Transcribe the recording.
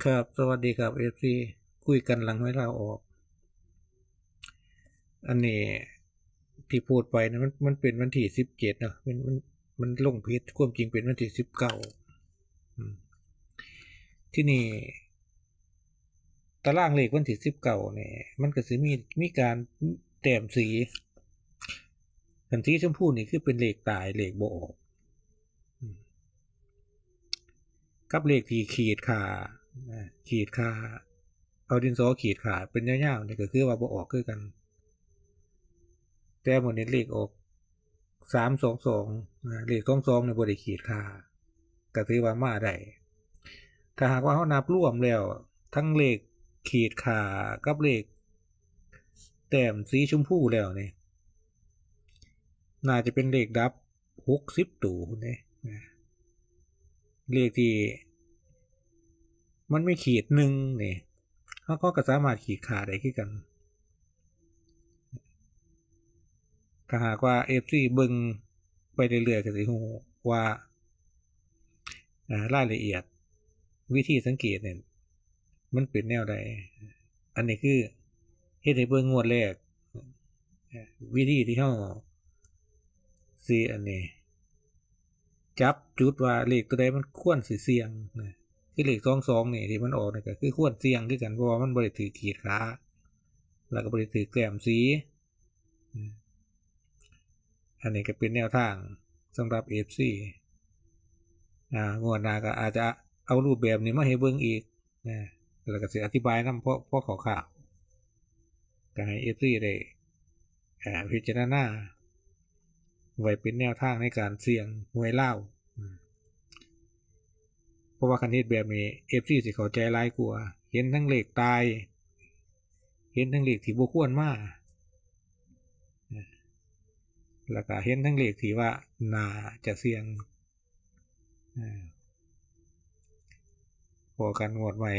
ครับสวัสดีครับFCคุยกันหลังไว้เราออกอันนี้ที่พูดไปนะมันเป็นวันที่17เนาะมันลงผิดความจริงเป็นวันที่19ที่นี่ตารางเลขวันที่19เนี่ยมันก็สิมีการแต้มสีกันสีชมพูนี่คือเป็นเลขตายเลขบ่ออกกับเลขที่ขีดขาเอาดินสอขีดขาเป็นยาวๆนี่ก็คือว่าบ่ออกคือกันแต่หมดนี้เลขออก322เลข22เนี่ยบ่ได้ขีดขาก็ถือว่ามาได้ถ้าหากว่าเฮานับรวมแล้วทั้งเลขขีดขากับเลขแต้มสีชมพูแล้วนี่น่าจะเป็นเลขดับ60ตัวพุ่นเด้เลขที่มันไม่ขีดหนึ่งนี่เขาก็สามารถขีดขาได้คือกันถ้าหากว่า FC เบิ่งไปเรื่อยๆก็สิฮู้ว่ารายละเอียดวิธีสังเกตเนี่ยมันเป็นแนวใดอันนี้คือเฮ็ดให้เบิ่งงวดแรกวิธีที่เฮาสิอันนี้จับจุดว่าเลขตัวใดมันควรสิเสี่ยงนะคือเลข22นี่ที่มันออกนี่ก็คือควรเสี่ยงคือกันเพราะว่ามันบ่ได้ถือขีดขาแล้วก็บ่ได้ถือแต้มสีอันนี้ก็เป็นแนวทางสำหรับ FC งวดหน้าก็อาจจะเอารูปแบบนี้มาให้เบิ่งอีกนะแล้วก็สิอธิบายนำเพราะข่าวๆก็ให้ FC ได้พิจารณาไว้เป็นแนวทางในการเสี่ยงหวยลาวเพราะว่าคันเฮ็ดแบบนี้ FC สิเข้าใจหลายกว่าเห็นทั้งเลขตายเห็นทั้งเลขที่บ่ควรมาแล้วก็เห็นทั้งเลขที่ว่าน่าจะเสี่ยงพอกันงวดใหม่